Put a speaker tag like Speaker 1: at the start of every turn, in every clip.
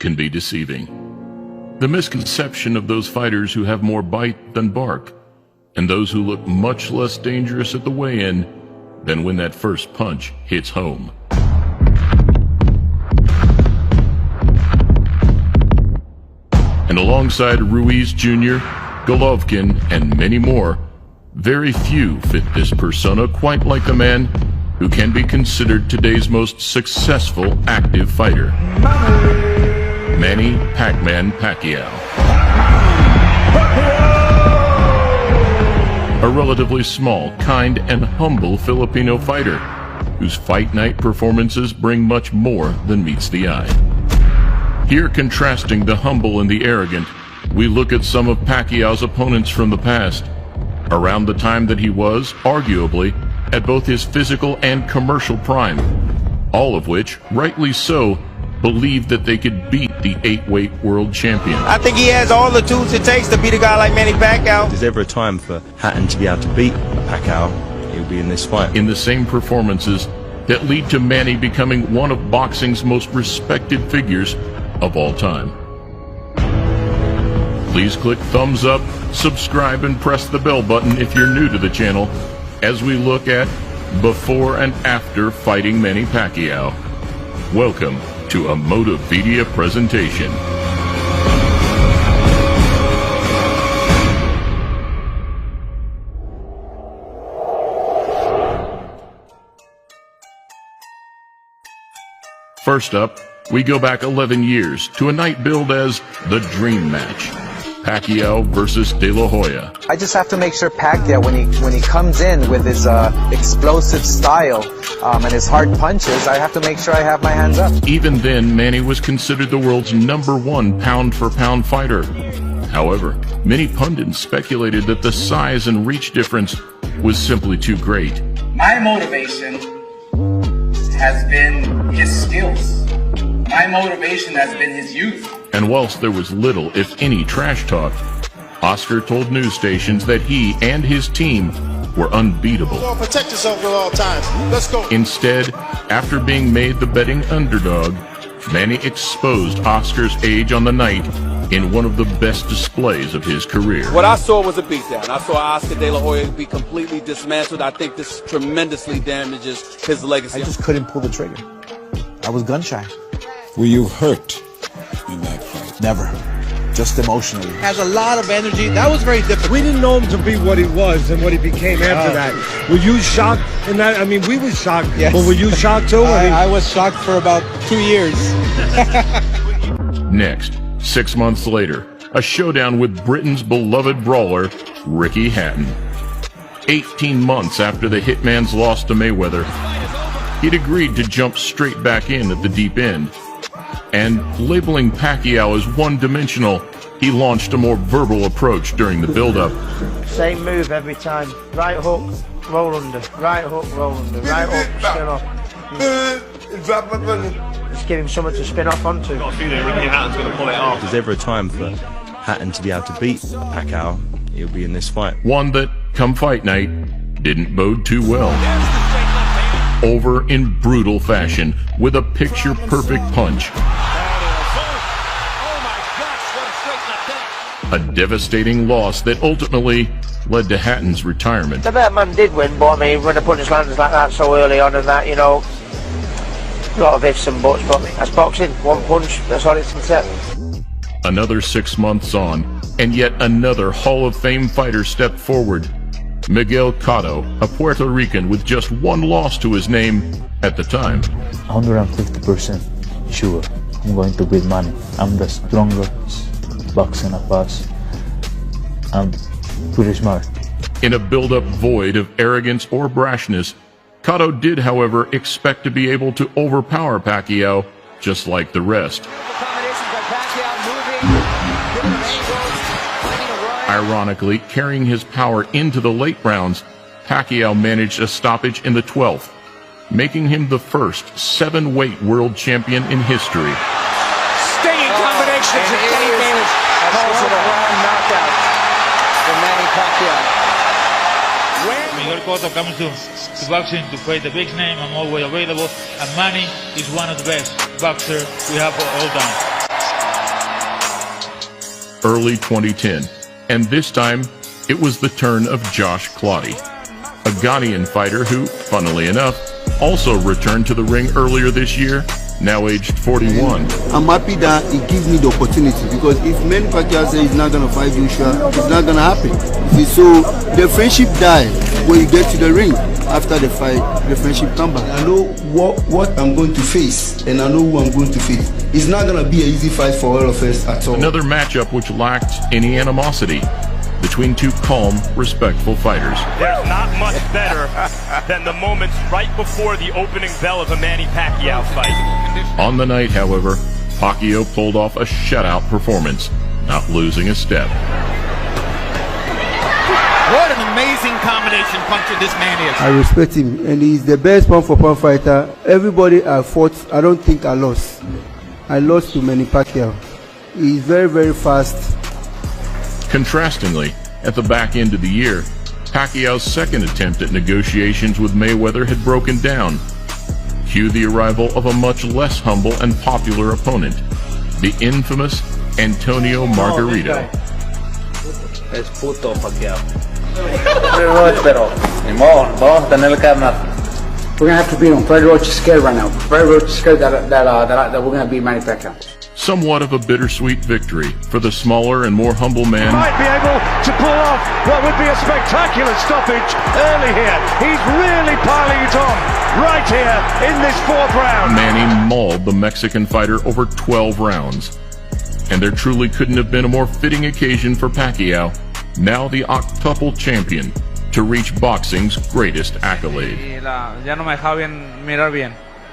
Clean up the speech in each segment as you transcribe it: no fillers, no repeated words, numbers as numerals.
Speaker 1: can be deceiving. The misconception of those fighters who have more bite than bark, and those who look much less dangerous at the weigh-in than when that first punch hits home. And alongside Ruiz Jr., Golovkin, and many more, very few fit this persona quite like the man who can be considered today's most successful active fighter, Manny Pacman Pacquiao. A relatively small, kind, and humble Filipino fighter whose fight night performances bring much more than meets the eye. Here, contrasting the humble and the arrogant, we look at some of Pacquiao's opponents from the past, around the time that he was, arguably, at both his physical and commercial prime, all of which, rightly so, believed that they could beat the 8-weight world champion.
Speaker 2: I think he has all the tools it takes to beat a guy like Manny Pacquiao.
Speaker 3: If there's ever a time for Hatton to be able to beat Pacquiao, he'll be in this fight.
Speaker 1: In the same performances that lead to Manny becoming one of boxing's most respected figures of all time. Please click thumbs up, subscribe, and press the bell button if you're new to the channel as we look at before and after fighting Manny Pacquiao. Welcome to a Motivedia presentation. First up, we go back 11 years to a night billed as the Dream Match. Pacquiao versus De La Hoya.
Speaker 4: I just have to make sure Pacquiao, when he comes in with his explosive style and his hard punches, I have to make sure I have my hands up.
Speaker 1: Even then, Manny was considered the world's #1 pound-for-pound fighter. However, many pundits speculated that the size and reach difference was simply too great.
Speaker 5: My motivation has been his skills. My motivation has been his youth.
Speaker 1: And whilst there was little, if any, trash talk, Oscar told news stations that he and his team were unbeatable.
Speaker 2: Protect yourself at all times. Let's go.
Speaker 1: Instead, after being made the betting underdog, Manny exposed Oscar's age on the night in one of the best displays of his career.
Speaker 6: What I saw was a beatdown. I saw Oscar De La Hoya be completely dismantled. I think this tremendously damages his legacy.
Speaker 4: I just couldn't pull the trigger. I was gun shy.
Speaker 7: Were you hurt in that fight?
Speaker 4: Never. Just emotionally.
Speaker 2: Has a lot of energy. That was very difficult.
Speaker 8: We didn't know him to be what he was and what he became after that. Were you shocked in that? I mean, we were shocked.
Speaker 2: Yes.
Speaker 8: But were you shocked too?
Speaker 2: I was shocked for about 2 years.
Speaker 1: Next, 6 months later, a showdown with Britain's beloved brawler, Ricky Hatton. 18 months after the Hitman's loss to Mayweather, he'd agreed to jump straight back in at the deep end. And labeling Pacquiao as one-dimensional, he launched a more verbal approach during the build-up.
Speaker 9: Same move every time. Right hook, roll under. Right hook, roll under. Right hook, spin off. Just give him something to spin off onto.
Speaker 3: Got a feeling Ricky Hatton's going to pull it off. If there's ever a time for Hatton to be able to beat Pacquiao, he'll be in this fight.
Speaker 1: One that, come fight night, didn't bode too well. Over in brutal fashion with a picture-perfect punch. A devastating loss that ultimately led to Hatton's retirement.
Speaker 9: The Batman did win, but I mean, when the punch lands like that so early on and that, you know, a lot of ifs and buts, but that's boxing. One punch, that's all it's considered.
Speaker 1: Another 6 months on, and yet another Hall of Fame fighter stepped forward. Miguel Cotto, a Puerto Rican with just one loss to his name at the time.
Speaker 10: 150% sure I'm going to beat Manny. I'm the strongest boxer of us. I'm pretty smart.
Speaker 1: In a build-up void of arrogance or brashness, Cotto did, however, expect to be able to overpower Pacquiao just like the rest. Ironically, carrying his power into the late rounds, Pacquiao managed a stoppage in the 12th, making him the first 7-weight world champion in history.
Speaker 2: Stinging combinations and Kenny Bayless calls it a round knockout for Manny Pacquiao.
Speaker 11: Miguel Cotto comes to boxing to fight the big name. I'm always available, and Manny is one of the best boxers we have all time.
Speaker 1: early 2010, and this time it was the turn of Josh Clottey, a Ghanaian fighter who, funnily enough, also returned to the ring earlier this year, now aged 41.
Speaker 12: I'm happy that he gives me the opportunity, because if Manny Pacquiao says he's not going to fight Joshua, it's not going to happen. So the friendship dies when you get to the ring. After the fight, the friendship comes back. I know what I'm going to face, and I know who I'm going to face. It's not going to be an easy fight for all of us at all.
Speaker 1: Another matchup which lacked any animosity between two calm, respectful fighters.
Speaker 13: There's not much better than the moments right before the opening bell of a Manny Pacquiao fight.
Speaker 1: On the night, however, Pacquiao pulled off a shutout performance, not losing a step.
Speaker 14: What an amazing combination puncher this man is.
Speaker 12: I respect him, and he's the best pound-for-pound fighter. Everybody I fought, I don't think I lost. I lost to Manny Pacquiao. He's very, very fast.
Speaker 1: Contrastingly, at the back end of the year, Pacquiao's second attempt at negotiations with Mayweather had broken down. Cue the arrival of a much less humble and popular opponent, the infamous Antonio Margarito.
Speaker 15: Es puto Pacquiao. We're gonna have to beat him. Freddie Roach is scared right now. Freddie Roach is scared that we're gonna beat Manny Pacquiao.
Speaker 1: Somewhat of a bittersweet victory for the smaller and more humble man.
Speaker 8: Might be able to pull off what would be a spectacular stoppage early here. He's really piling it on right here in this fourth round.
Speaker 1: Manny mauled the Mexican fighter over 12 rounds. And there truly couldn't have been a more fitting occasion for Pacquiao, now the octuple champion, to reach boxing's greatest accolade.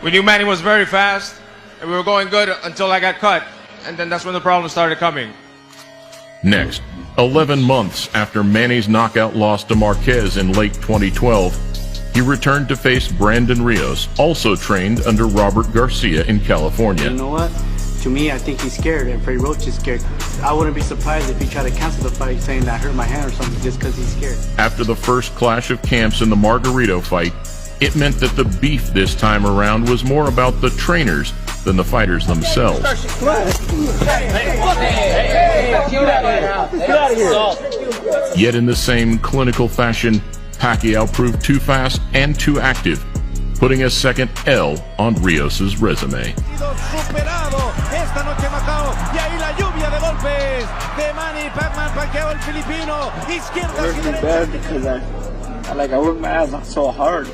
Speaker 2: We knew Manny was very fast, and we were going good until I got cut, and then that's when the problems started coming.
Speaker 1: Next, 11 months after Manny's knockout loss to Marquez in late 2012, he returned to face Brandon Rios, also trained under Robert Garcia in California.
Speaker 9: You know what? To me, I think he's scared, and Freddie Roach is scared. I wouldn't be surprised if he tried to cancel the fight, saying that I hurt my hand or something, just because he's scared.
Speaker 1: After the first clash of camps in the Margarito fight, it meant that the beef this time around was more about the trainers than the fighters themselves. Yet in the same clinical fashion, Pacquiao proved too fast and too active, putting a second L on Rios' resume.
Speaker 9: Bad because I worked my ass off so hard.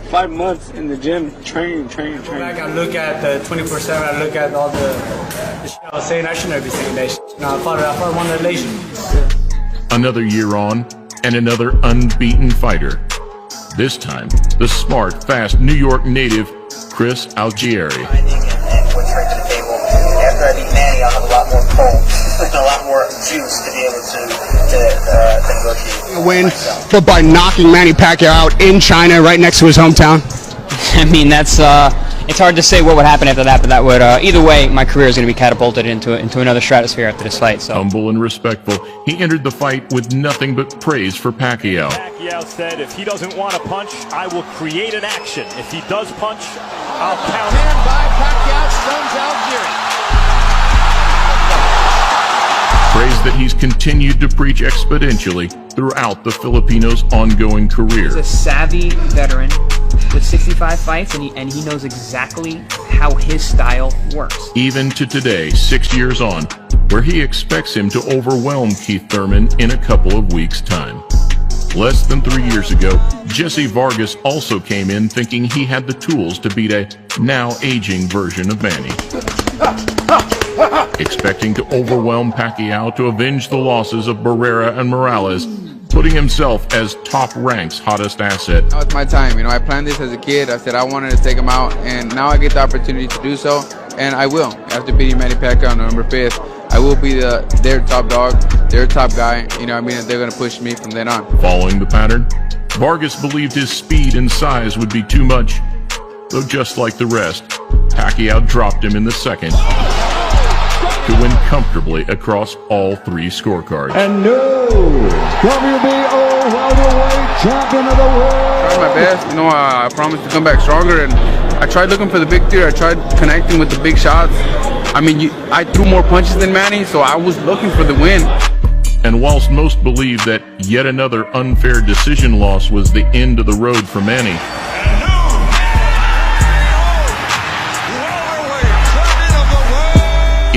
Speaker 9: 5 months in the gym, training. I look at the 24/7. I look at all the shit I was saying. I shouldn't be saying that shit. I fought one relation.
Speaker 1: Another year on, and another unbeaten fighter. This time, the smart, fast New York native, Chris Algieri.
Speaker 16: After I beat Manny, I'll have a lot more pull and a lot more juice to be able to negotiate.
Speaker 17: Win, but by knocking Manny Pacquiao out in China, right next to his hometown.
Speaker 18: I mean, that's it's hard to say what would happen after that, but that would either way, my career is going to be catapulted into another stratosphere after this fight. So
Speaker 1: humble and respectful, he entered the fight with nothing but praise for Pacquiao.
Speaker 13: Pacquiao said, "If he doesn't want to punch, I will create an action. If he does punch, I'll count."
Speaker 14: Stand by, Pacquiao stuns Algieri.
Speaker 1: Praise that he's continued to preach exponentially throughout the Filipino's ongoing career.
Speaker 19: He's a savvy veteran with 65 fights, and he knows exactly how his style works.
Speaker 1: Even to today, 6 years on, where he expects him to overwhelm Keith Thurman in a couple of weeks' time. Less than 3 years ago, Jesse Vargas also came in thinking he had the tools to beat a now aging version of Manny. Expecting to overwhelm Pacquiao to avenge the losses of Barrera and Morales, putting himself as top rank's hottest asset.
Speaker 20: Now it's my time. I planned this as a kid. I said I wanted to take him out, and now I get the opportunity to do so, and I will. After beating Manny Pacquiao on November 5th, I will be their top dog, their top guy. They're going to push me from then on.
Speaker 1: Following the pattern, Vargas believed his speed and size would be too much, though just like the rest, Pacquiao dropped him in the second to win comfortably across all 3 scorecards.
Speaker 21: And new WBO welterweight champion of the world.
Speaker 20: I tried my best. I promised to come back stronger, and I tried looking for the big three. I tried connecting with the big shots. I mean, I threw more punches than Manny, so I was looking for the win.
Speaker 1: And whilst most believe that yet another unfair decision loss was the end of the road for Manny,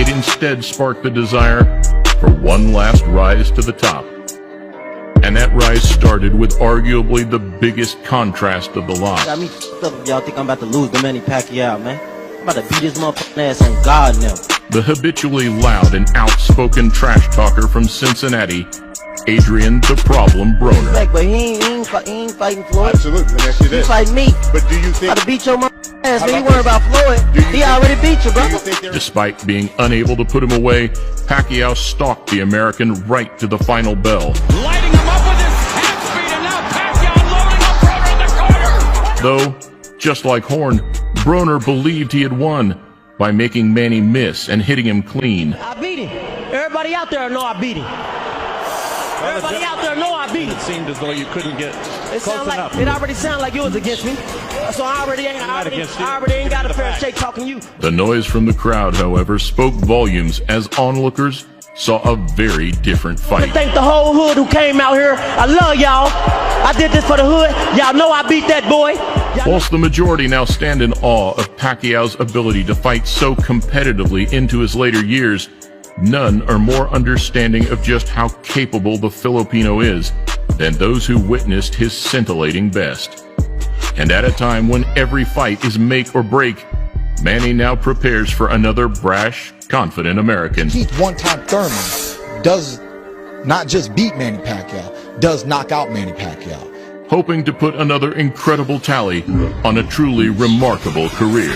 Speaker 1: it instead sparked the desire for one last rise to the top. And that rise started with arguably the biggest contrast of the lot.
Speaker 5: Got me f***ed up if y'all think I'm about to lose to Manny Pacquiao, man. I'm about to beat his motherfucking ass on God now.
Speaker 1: The habitually loud and outspoken trash talker from Cincinnati, Adrian the Problem Broner.
Speaker 5: But he ain't fighting Floyd.
Speaker 22: Absolutely, let me ask you this.
Speaker 5: He fighting me.
Speaker 22: But do you think...
Speaker 5: I'm about to beat your motherfucking ass, man. You worry about Floyd. He already beat you, bro.
Speaker 1: Despite being unable to put him away, Pacquiao stalked the American right to the final bell.
Speaker 2: Lighting him up with his half speed, and now Pacquiao loading up Broner in the corner.
Speaker 1: Though, just like Horn, Broner believed he had won by making Manny miss and hitting him clean.
Speaker 5: I beat him. Everybody out there know I beat him. Everybody out there know I beat him.
Speaker 23: It seemed as though you couldn't get close enough.
Speaker 5: It already sounded like you was against me. So I already ain't got a fair shake talking you.
Speaker 1: The noise from the crowd, however, spoke volumes as onlookers saw a very different fight.
Speaker 5: I thank the whole hood who came out here. I love y'all. I did this for the hood. Y'all know I beat that boy.
Speaker 1: Whilst the majority now stand in awe of Pacquiao's ability to fight so competitively into his later years, none are more understanding of just how capable the Filipino is than those who witnessed his scintillating best. And at a time when every fight is make or break, Manny now prepares for another brash, confident American.
Speaker 24: Keith one-time Thurman does not just beat Manny Pacquiao, does knock out Manny Pacquiao.
Speaker 1: Hoping to put another incredible tally on a truly remarkable career.